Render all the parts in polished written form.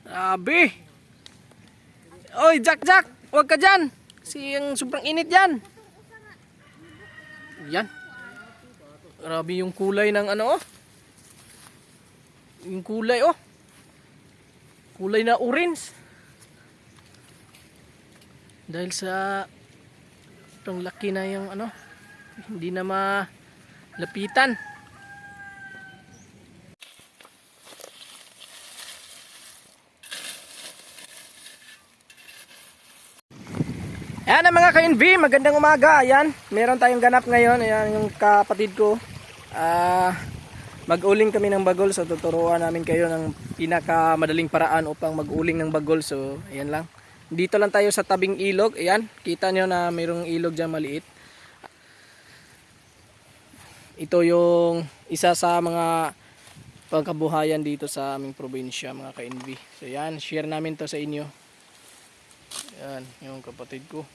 Grabe. Oy, Jack, huwag ka dyan. Kasi yung sobrang init yan. Yan. Grabe yung kulay ng ano, oh. Yung kulay, oh. Kulay na orange. Dahil sa itong laki na yung ano, hindi na malapitan. Ayan ang mga ka-NV, magandang umaga. Ayan, meron tayong ganap ngayon. Ayan yung kapatid ko. Mag-uling kami ng bagol. So tuturuan namin kayo ng pinakamadaling paraan upang mag-uling ng bagol. So ayan lang. Dito lang tayo sa tabing ilog. Ayan, kita nyo na mayroong ilog dyan maliit. Ito yung isa sa mga pagkabuhayan dito sa aming probinsya, mga ka-NV. So ayan, share namin to sa inyo. Ayan, yung kapatid ko.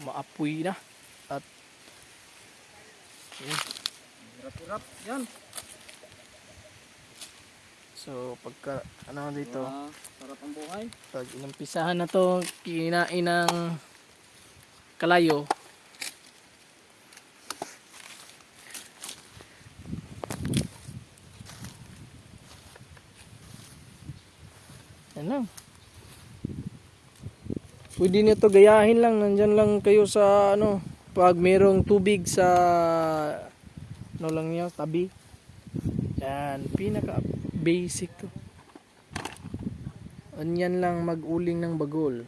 Maapoy na. At Hirap-hirap yan. so pagka ano dito, Sarap ang buhay. pag inumpisahan na to kinain ng kalayo, yan lang. Pwede nyo to gayahin lang, nandyan lang kayo sa ano, pag merong tubig sa ano lang nyo, tabi. Yan, pinaka basic to. Anyan lang mag-uling ng bagol.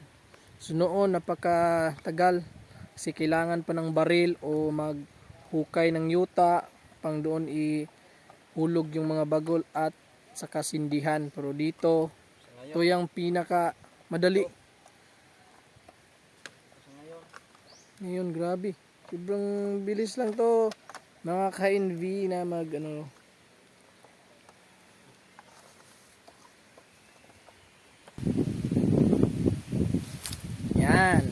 So noon napakatagal kasi kailangan pa ng baril o maghukay ng yuta pang doon ihulog yung mga bagol at sa kasindihan. Pero dito, ito yung pinaka madali. Ngayon, grabe. Sobrang bilis lang to. Mga ka-NV na mag ano. Yan.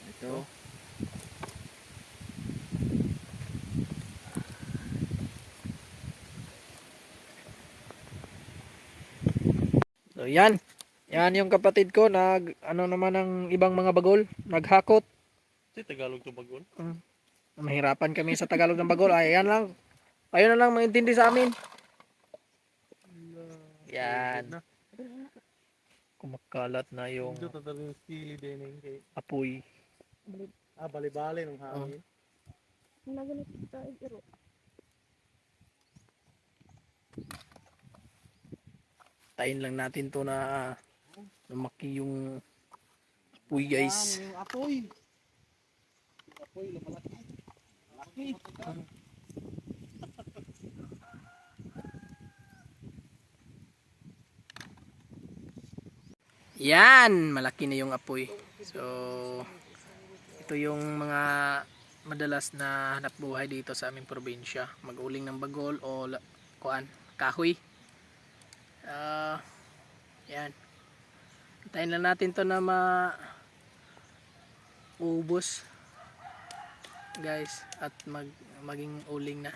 Ito. So yan. Yan yung kapatid ko nag ano naman ng ibang mga bagol, naghakot. Si Tagalog to bagol. Mahirapan kami sa Tagalog ng bagol. Ay, yan lang. Kayo na lang maintindi sa amin. Yan. Kumakalat na yung Ito talagang stili din yung kay apoy. bali-bali ng hangin. Tayin lang natin to na lumaki yung apoy, guys. Yung apoy. Apoy lumalaki. Laki. Yan, malaki na yung apoy. So, ito yung mga madalas na hanap buhay dito sa aming probinsya. Mag-uling ng bagol o kahoy. Yan. Hintayin lang natin to na maubos, guys, at maging uling na.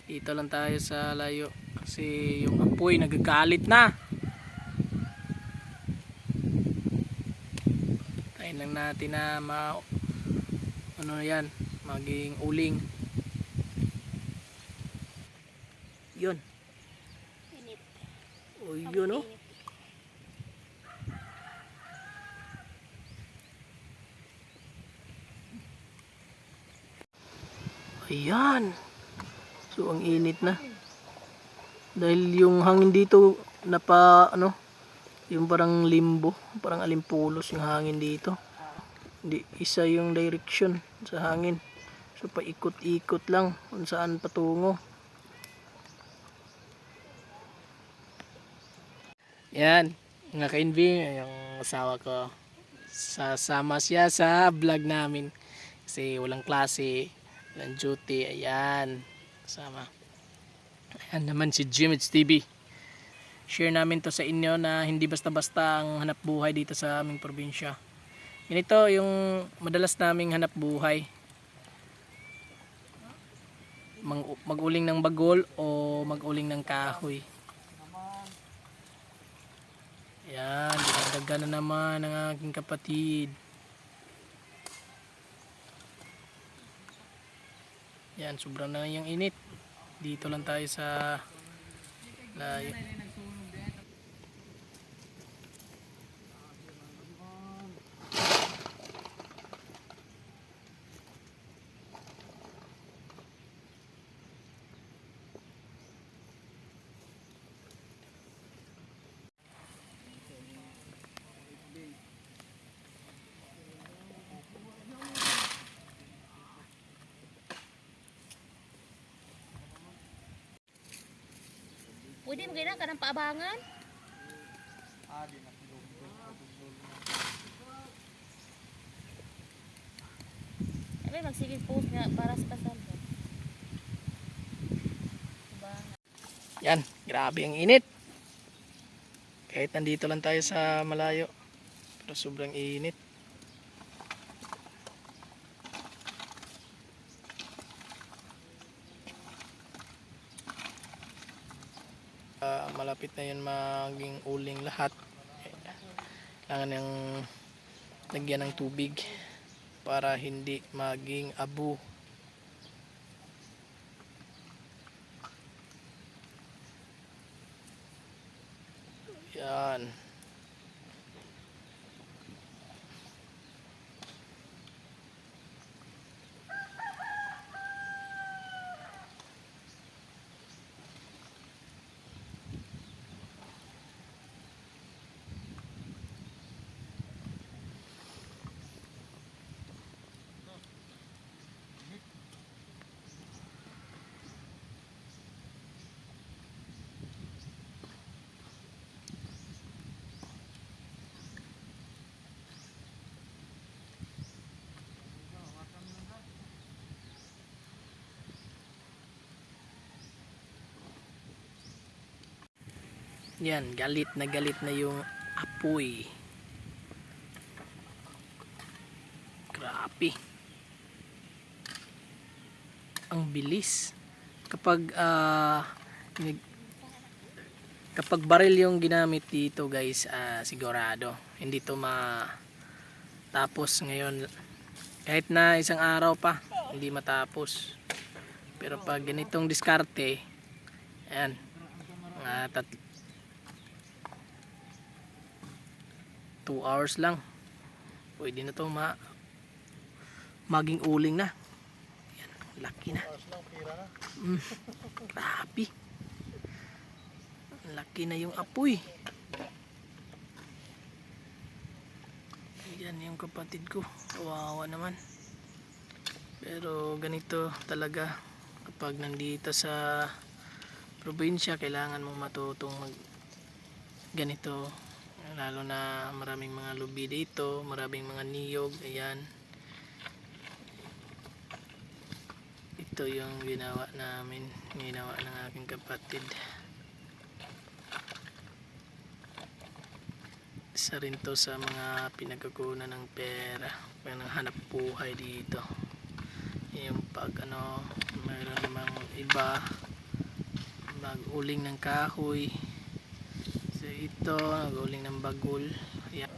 Dito lang tayo sa layo kasi yung apoy nagagalit na. Tayin lang natin na ano yan, maging uling. Yun. O yun, oh. Ayan. So ang init na. Dahil yung hangin dito ano, yung parang limbo, parang alimpulos yung hangin dito. Hindi isa yung direction sa hangin. So So paikot-ikot lang kung saan patungo. Yan, mga ka-invi, yung asawa ko. Sasama siya sa vlog namin. Kasi walang klase, walang duty. Ayan, sama. Ayan naman si Jimits TV. Share namin to sa inyo na hindi basta-basta ang hanap buhay dito sa aming probinsya. Ganito yung madalas naming hanap buhay. Mag-uling ng bagol o mag-uling ng kahoy. Yan, dinagdagan na naman ng aking kapatid. Yan, sobrang na yung init. Dito lang tayo sa layo. Pwede mo ganyan ka ng paabangan? Sabi magsigig post nga para sa kasal. Yan, grabe ang init. Kahit nandito lang tayo sa malayo. Pero sobrang init. Malapit na yun maging uling lahat. Kailangan ng lagyan ng tubig para hindi maging abo. Yan. Yan, galit na yung apoy. Grabe. Ang bilis. Kapag kapag baril yung ginamit dito guys, sigurado hindi to matapos ngayon. Kahit na isang araw pa, hindi matapos. Pero pag ganitong diskarte, ayan, mga 2 hours lang pwede na to maging uling na. Yan, laki na. Grabe, laki na yung apoy. Yan yung kapatid ko, kawawa naman. Pero ganito talaga kapag nandito sa probinsya, kailangan mong matutong mag ganito. Lalo na maraming mga lubi dito, maraming mga niyog. Ayan, ito yung ginawa namin, ginawa ng aking kapatid. Isa rin to sa mga pinagkukunan ng pera, ng hanap buhay dito. Yung pag mayroon namang iba mag-uling ng kahoy. So ito, nag-uling ng bagol. Ayan.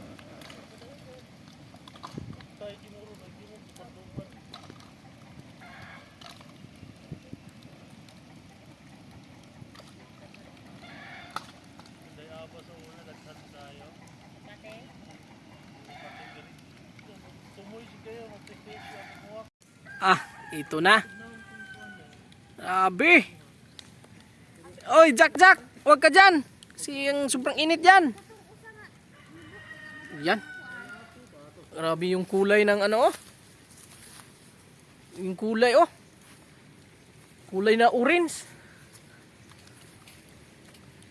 Ito na. Grabe. Oy, Jack, huwag ka dyan. Kasi yung sobrang init yan. Yan. Grabe yung kulay ng yung kulay oh. Kulay na orange.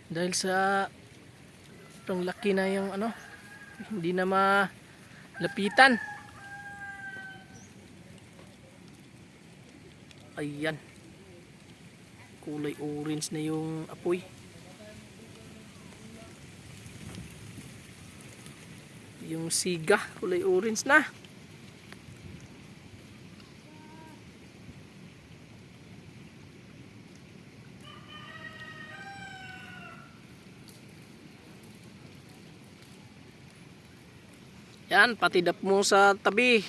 Dahil sa sobrang laki na yung ano, hindi na malapitan. Ayan. Kulay orange na yung apoy. Yung siga, kulay orange na. Yan, patidap mo sa tabi.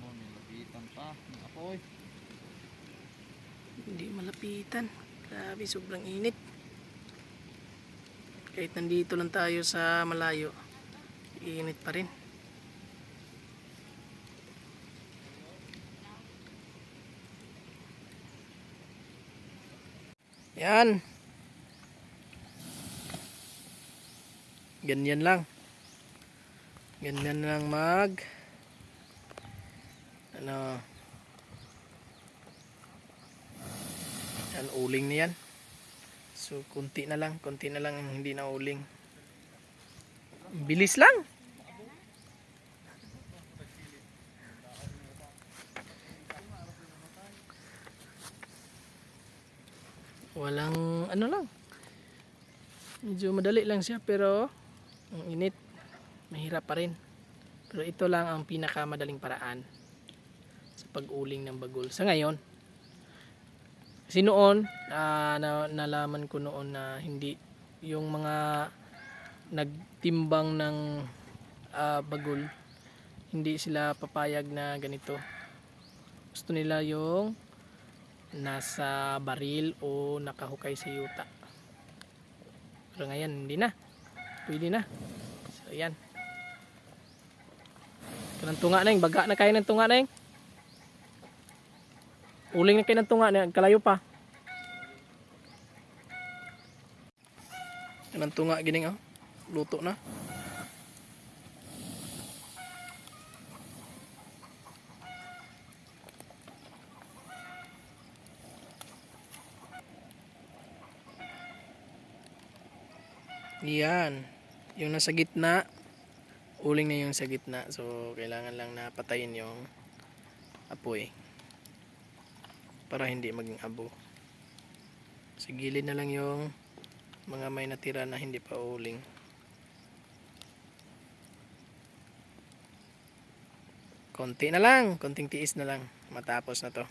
Nilapitan pa. Apoy. Hindi malapitan. Grabe, sobrang init. Kahit nandito lang tayo sa malayo, init pa rin. Yan. Ganyan lang. Ganyan lang ano, yan, uling na yan. So konti na lang ang hindi na uling. Bilis lang. Walang ano lang. Medyo madali lang siya pero ang init, mahirap pa rin. Pero ito lang ang pinakamadaling paraan sa pag-uling ng bagol sa ngayon. Kasi noon, nalaman ko noon na hindi yung mga nagtimbang ng bagol, hindi sila papayag na ganito. Gusto nila yung nasa baril o nakahukay sa yuta. Pero ngayon hindi na. Pwede na. So ayan. Kanang tunga na yung baga na kayo ng tunga na yung. Uling na kayo ng tunga na kalayo pa. Kanang tunga gining oh. Luto na. Yan. Yung nasa gitna, uling na yung sa gitna. So, kailangan lang na patayin yung apoy. Para hindi maging abo. Sa gilid na lang yung mga may natira na hindi pa uling. Konti na lang. Konting tiis na lang. Matapos na to.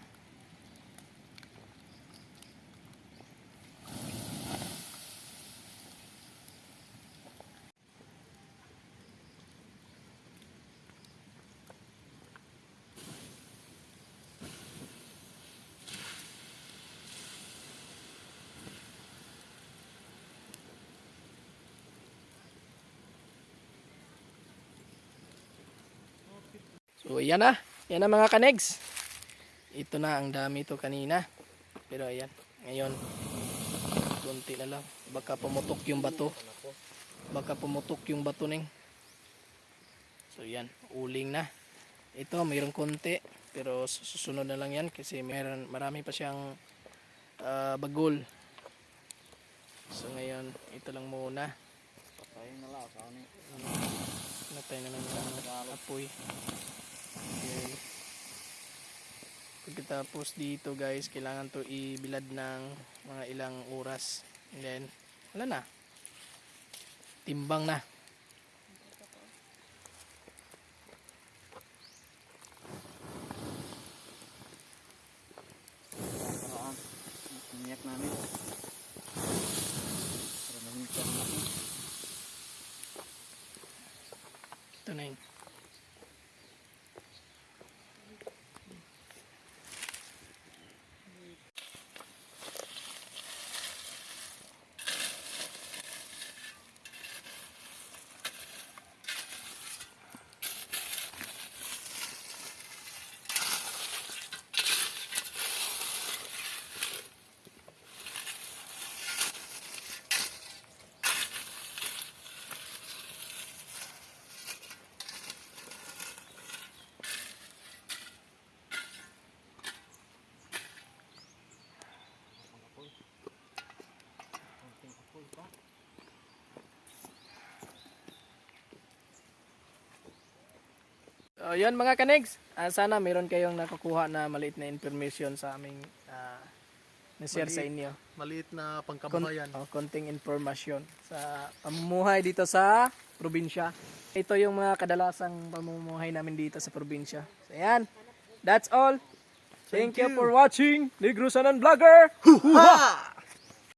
So yan na. Yan na mga kanegs. Ito na, ang dami ito kanina. Pero ayan, ngayon konti na lang. Baka pumutok yung bato. Baka pumutok yung bato ning. So yan, uling na. Ito mayroong konti. Pero susunod na lang yan kasi marami pa siyang bagol. So ngayon, ito lang muna. Natay na lang ng apoy. Okay. Pagkatapos dito guys, kailangan to ibilad ng mga ilang oras. And then, wala na. Timbang na. Minyak namin. Para mahinsang natin. Ito na yun. So, yun mga kanigs. Sana meron kayong nakukuha na maliit na information sa aming na-share sa inyo. Maliit na pangkabuhayan. Konting informasyon sa pamumuhay dito sa probinsya. Ito yung mga kadalasang pamumuhay namin dito sa probinsya. So, ayan. That's all. Thank you for watching Negro Sanan Vlogger. Huha!